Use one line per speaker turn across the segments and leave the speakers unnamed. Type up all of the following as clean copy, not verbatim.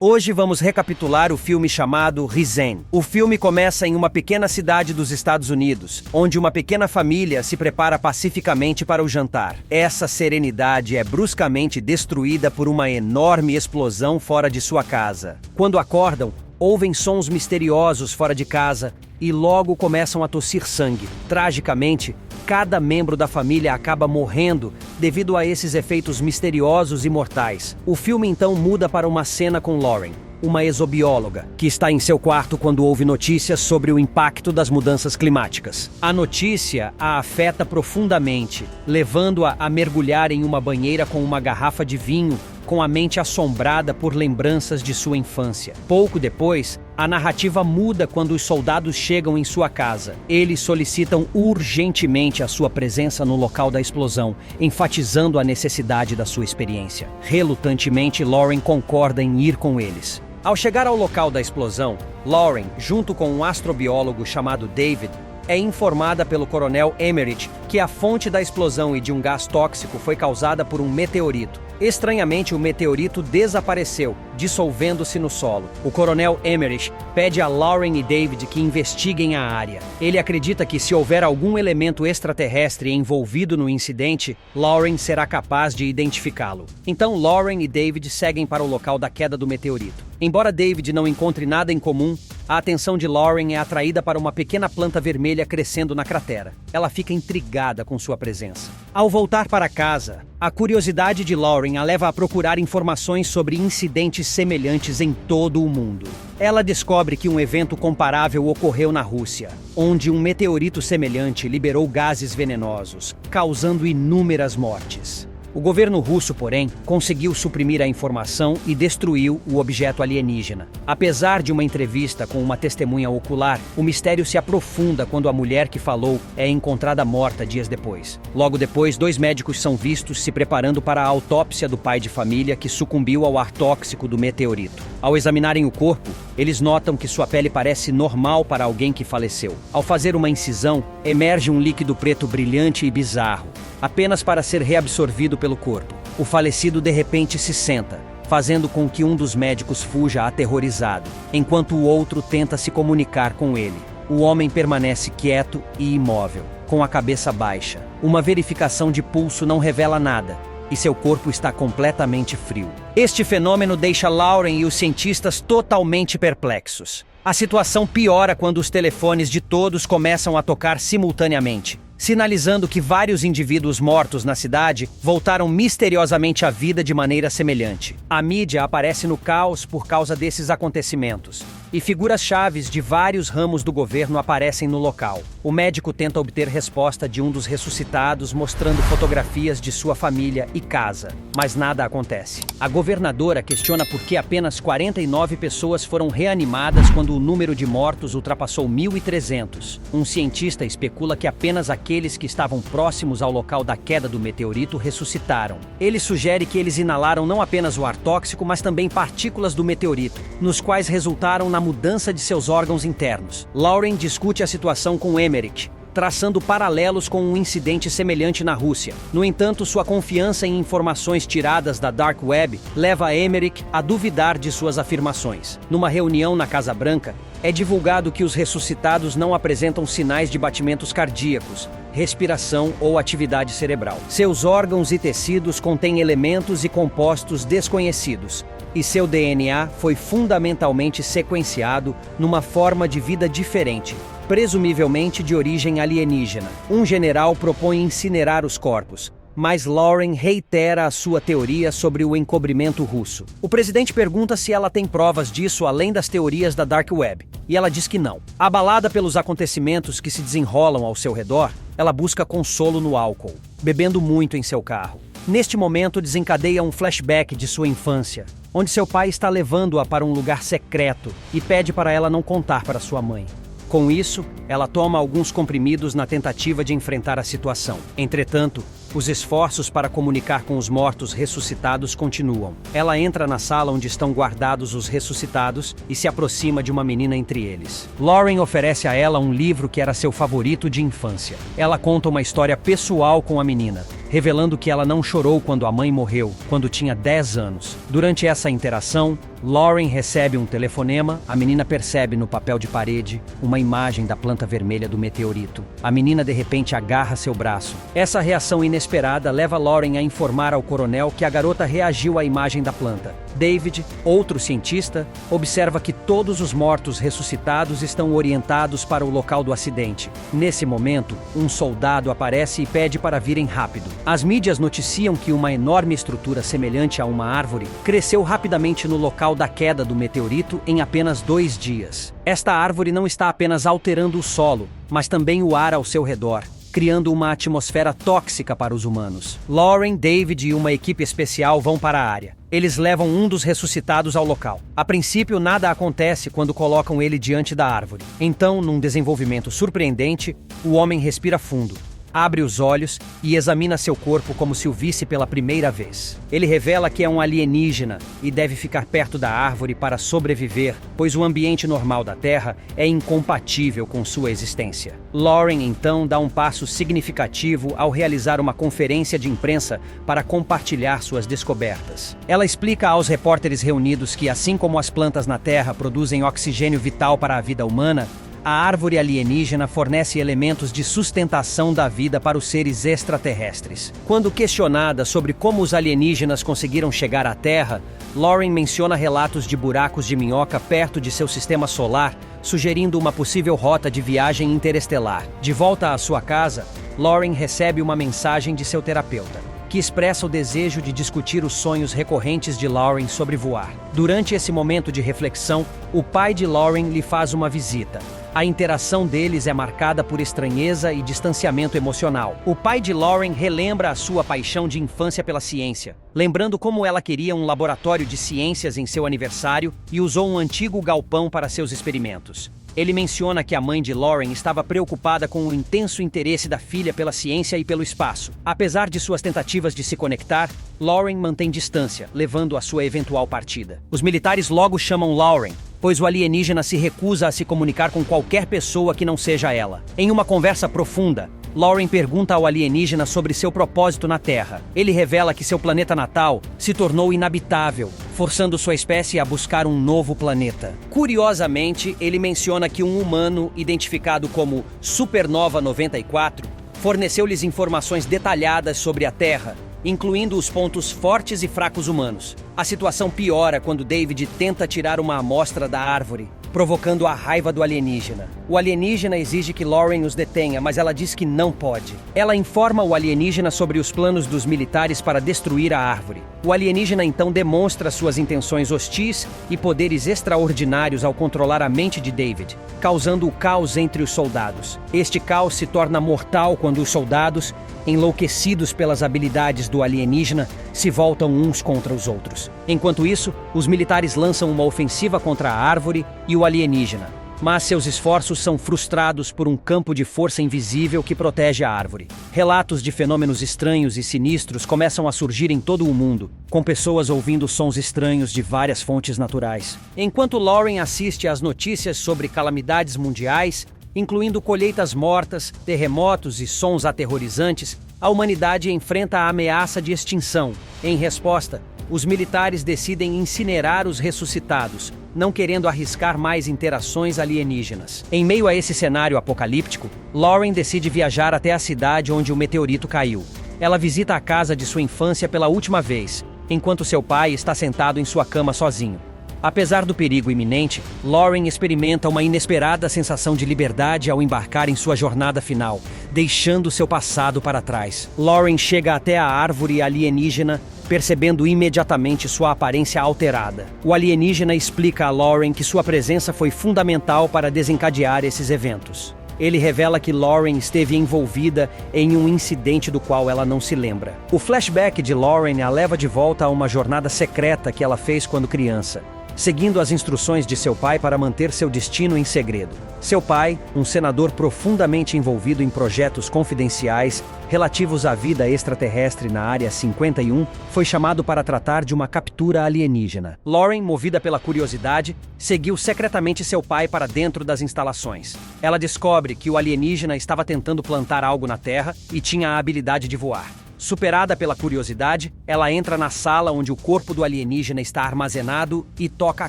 Hoje vamos recapitular o filme chamado Rizen. O filme começa em uma pequena cidade dos Estados Unidos, onde uma pequena família se prepara pacificamente para o jantar. Essa serenidade é bruscamente destruída por uma enorme explosão fora de sua casa. Quando acordam, ouvem sons misteriosos fora de casa e logo começam a tossir sangue. Tragicamente, cada membro da família acaba morrendo devido a esses efeitos misteriosos e mortais. O filme então muda para uma cena com Lauren, uma exobióloga, que está em seu quarto quando ouve notícias sobre o impacto das mudanças climáticas. A notícia a afeta profundamente, levando-a a mergulhar em uma banheira com uma garrafa de vinho, com a mente assombrada por lembranças de sua infância. Pouco depois, a narrativa muda quando os soldados chegam em sua casa. Eles solicitam urgentemente a sua presença no local da explosão, enfatizando a necessidade da sua experiência. Relutantemente, Lauren concorda em ir com eles. Ao chegar ao local da explosão, Lauren, junto com um astrobiólogo chamado David, é informada pelo coronel Emmerich que a fonte da explosão e de um gás tóxico foi causada por um meteorito. Estranhamente, o meteorito desapareceu, dissolvendo-se no solo. O coronel Emmerich pede a Lauren e David que investiguem a área. Ele acredita que se houver algum elemento extraterrestre envolvido no incidente, Lauren será capaz de identificá-lo. Então Lauren e David seguem para o local da queda do meteorito. Embora David não encontre nada em comum, a atenção de Lauren é atraída para uma pequena planta vermelha crescendo na cratera. Ela fica intrigada com sua presença. Ao voltar para casa, a curiosidade de Lauren a leva a procurar informações sobre incidentes semelhantes em todo o mundo. Ela descobre que um evento comparável ocorreu na Rússia, onde um meteorito semelhante liberou gases venenosos, causando inúmeras mortes. O governo russo, porém, conseguiu suprimir a informação e destruiu o objeto alienígena. Apesar de uma entrevista com uma testemunha ocular, o mistério se aprofunda quando a mulher que falou é encontrada morta dias depois. Logo depois, 2 médicos são vistos se preparando para a autópsia do pai de família que sucumbiu ao ar tóxico do meteorito. Ao examinarem o corpo, eles notam que sua pele parece normal para alguém que faleceu. Ao fazer uma incisão, emerge um líquido preto brilhante e bizarro, apenas para ser reabsorvido pelo corpo. O falecido de repente se senta, fazendo com que um dos médicos fuja aterrorizado, enquanto o outro tenta se comunicar com ele. O homem permanece quieto e imóvel, com a cabeça baixa. Uma verificação de pulso não revela nada, e seu corpo está completamente frio. Este fenômeno deixa Lauren e os cientistas totalmente perplexos. A situação piora quando os telefones de todos começam a tocar simultaneamente, sinalizando que vários indivíduos mortos na cidade voltaram misteriosamente à vida de maneira semelhante. A mídia aparece no caos por causa desses acontecimentos, e figuras-chave de vários ramos do governo aparecem no local. O médico tenta obter resposta de um dos ressuscitados, mostrando fotografias de sua família e casa, mas nada acontece. A governadora questiona por que apenas 49 pessoas foram reanimadas quando o número de mortos ultrapassou 1.300. Um cientista especula que apenas aqueles que estavam próximos ao local da queda do meteorito ressuscitaram. Ele sugere que eles inalaram não apenas o ar tóxico, mas também partículas do meteorito, nos quais resultaram na mudança de seus órgãos internos. Lauren discute a situação com Emmerich, traçando paralelos com um incidente semelhante na Rússia. No entanto, sua confiança em informações tiradas da Dark Web leva Emmerich a duvidar de suas afirmações. Numa reunião na Casa Branca, é divulgado que os ressuscitados não apresentam sinais de batimentos cardíacos, respiração ou atividade cerebral. Seus órgãos e tecidos contêm elementos e compostos desconhecidos, e seu DNA foi fundamentalmente sequenciado numa forma de vida diferente, presumivelmente de origem alienígena. Um general propõe incinerar os corpos, mas Lauren reitera a sua teoria sobre o encobrimento russo. O presidente pergunta se ela tem provas disso além das teorias da Dark Web, e ela diz que não. Abalada pelos acontecimentos que se desenrolam ao seu redor, ela busca consolo no álcool, bebendo muito em seu carro. Neste momento, desencadeia um flashback de sua infância, onde seu pai está levando-a para um lugar secreto e pede para ela não contar para sua mãe. Com isso, ela toma alguns comprimidos na tentativa de enfrentar a situação. Entretanto, os esforços para comunicar com os mortos ressuscitados continuam. Ela entra na sala onde estão guardados os ressuscitados e se aproxima de uma menina entre eles. Lauren oferece a ela um livro que era seu favorito de infância. Ela conta uma história pessoal com a menina, revelando que ela não chorou quando a mãe morreu, quando tinha 10 anos. Durante essa interação, Lauren recebe um telefonema, a menina percebe no papel de parede uma imagem da planta vermelha do meteorito. A menina de repente agarra seu braço. Essa reação inesperada leva Lauren a informar ao coronel que a garota reagiu à imagem da planta. David, outro cientista, observa que todos os mortos ressuscitados estão orientados para o local do acidente. Nesse momento, um soldado aparece e pede para virem rápido. As mídias noticiam que uma enorme estrutura semelhante a uma árvore cresceu rapidamente no local da queda do meteorito em apenas 2 dias. Esta árvore não está apenas alterando o solo, mas também o ar ao seu redor, criando uma atmosfera tóxica para os humanos. Lauren, David e uma equipe especial vão para a área. Eles levam um dos ressuscitados ao local. A princípio, nada acontece quando colocam ele diante da árvore. Então, num desenvolvimento surpreendente, o homem respira fundo, abre os olhos e examina seu corpo como se o visse pela primeira vez. Ele revela que é um alienígena e deve ficar perto da árvore para sobreviver, pois o ambiente normal da Terra é incompatível com sua existência. Lauren, então, dá um passo significativo ao realizar uma conferência de imprensa para compartilhar suas descobertas. Ela explica aos repórteres reunidos que, assim como as plantas na Terra produzem oxigênio vital para a vida humana, a árvore alienígena fornece elementos de sustentação da vida para os seres extraterrestres. Quando questionada sobre como os alienígenas conseguiram chegar à Terra, Lauren menciona relatos de buracos de minhoca perto de seu sistema solar, sugerindo uma possível rota de viagem interestelar. De volta à sua casa, Lauren recebe uma mensagem de seu terapeuta, que expressa o desejo de discutir os sonhos recorrentes de Lauren sobre voar. Durante esse momento de reflexão, o pai de Lauren lhe faz uma visita. A interação deles é marcada por estranheza e distanciamento emocional. O pai de Lauren relembra a sua paixão de infância pela ciência, lembrando como ela queria um laboratório de ciências em seu aniversário e usou um antigo galpão para seus experimentos. Ele menciona que a mãe de Lauren estava preocupada com o intenso interesse da filha pela ciência e pelo espaço. Apesar de suas tentativas de se conectar, Lauren mantém distância, levando a sua eventual partida. Os militares logo chamam Lauren, pois o alienígena se recusa a se comunicar com qualquer pessoa que não seja ela. Em uma conversa profunda, Lauren pergunta ao alienígena sobre seu propósito na Terra. Ele revela que seu planeta natal se tornou inabitável, forçando sua espécie a buscar um novo planeta. Curiosamente, ele menciona que um humano, identificado como Supernova 94, forneceu-lhes informações detalhadas sobre a Terra, incluindo os pontos fortes e fracos humanos. A situação piora quando David tenta tirar uma amostra da árvore, provocando a raiva do alienígena. O alienígena exige que Lauren os detenha, mas ela diz que não pode. Ela informa o alienígena sobre os planos dos militares para destruir a árvore. O alienígena então demonstra suas intenções hostis e poderes extraordinários ao controlar a mente de David, causando o caos entre os soldados. Este caos se torna mortal quando os soldados, enlouquecidos pelas habilidades do alienígena, se voltam uns contra os outros. Enquanto isso, os militares lançam uma ofensiva contra a árvore e o alienígena, mas seus esforços são frustrados por um campo de força invisível que protege a árvore. Relatos de fenômenos estranhos e sinistros começam a surgir em todo o mundo, com pessoas ouvindo sons estranhos de várias fontes naturais. Enquanto Lauren assiste às notícias sobre calamidades mundiais, incluindo colheitas mortas, terremotos e sons aterrorizantes, a humanidade enfrenta a ameaça de extinção. Em resposta, os militares decidem incinerar os ressuscitados, não querendo arriscar mais interações alienígenas. Em meio a esse cenário apocalíptico, Lauren decide viajar até a cidade onde o meteorito caiu. Ela visita a casa de sua infância pela última vez, enquanto seu pai está sentado em sua cama sozinho. Apesar do perigo iminente, Lauren experimenta uma inesperada sensação de liberdade ao embarcar em sua jornada final, deixando seu passado para trás. Lauren chega até a árvore alienígena, percebendo imediatamente sua aparência alterada. O alienígena explica a Lauren que sua presença foi fundamental para desencadear esses eventos. Ele revela que Lauren esteve envolvida em um incidente do qual ela não se lembra. O flashback de Lauren a leva de volta a uma jornada secreta que ela fez quando criança, seguindo as instruções de seu pai para manter seu destino em segredo. Seu pai, um senador profundamente envolvido em projetos confidenciais relativos à vida extraterrestre na Área 51, foi chamado para tratar de uma captura alienígena. Lauren, movida pela curiosidade, seguiu secretamente seu pai para dentro das instalações. Ela descobre que o alienígena estava tentando plantar algo na Terra e tinha a habilidade de voar. Superada pela curiosidade, ela entra na sala onde o corpo do alienígena está armazenado e toca a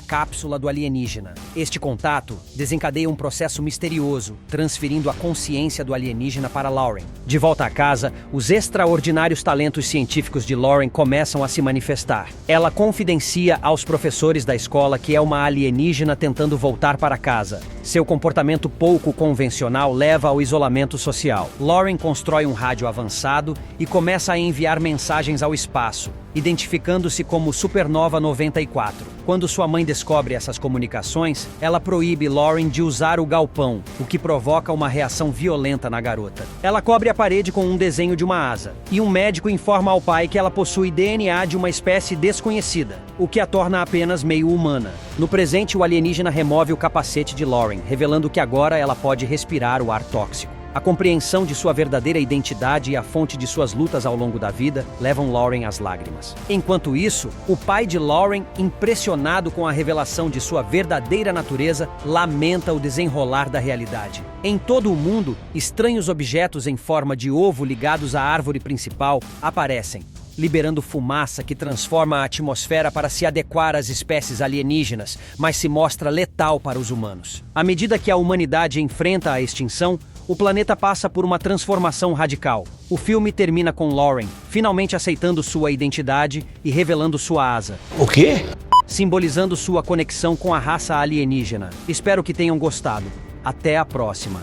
cápsula do alienígena. Este contato desencadeia um processo misterioso, transferindo a consciência do alienígena para Lauren. De volta a casa, os extraordinários talentos científicos de Lauren começam a se manifestar. Ela confidencia aos professores da escola que é uma alienígena tentando voltar para casa. Seu comportamento pouco convencional leva ao isolamento social. Lauren constrói um rádio avançado e começa a enviar mensagens ao espaço, identificando-se como Supernova 94. Quando sua mãe descobre essas comunicações, ela proíbe Lauren de usar o galpão, o que provoca uma reação violenta na garota. Ela cobre a parede com um desenho de uma asa, e um médico informa ao pai que ela possui DNA de uma espécie desconhecida, o que a torna apenas meio humana. No presente, o alienígena remove o capacete de Lauren, revelando que agora ela pode respirar o ar tóxico. A compreensão de sua verdadeira identidade e a fonte de suas lutas ao longo da vida levam Lauren às lágrimas. Enquanto isso, o pai de Lauren, impressionado com a revelação de sua verdadeira natureza, lamenta o desenrolar da realidade. Em todo o mundo, estranhos objetos em forma de ovo ligados à árvore principal aparecem, liberando fumaça que transforma a atmosfera para se adequar às espécies alienígenas, mas se mostra letal para os humanos. À medida que a humanidade enfrenta a extinção, o planeta passa por uma transformação radical. O filme termina com Lauren finalmente aceitando sua identidade e revelando sua asa.
O quê?
Simbolizando sua conexão com a raça alienígena. Espero que tenham gostado. Até a próxima.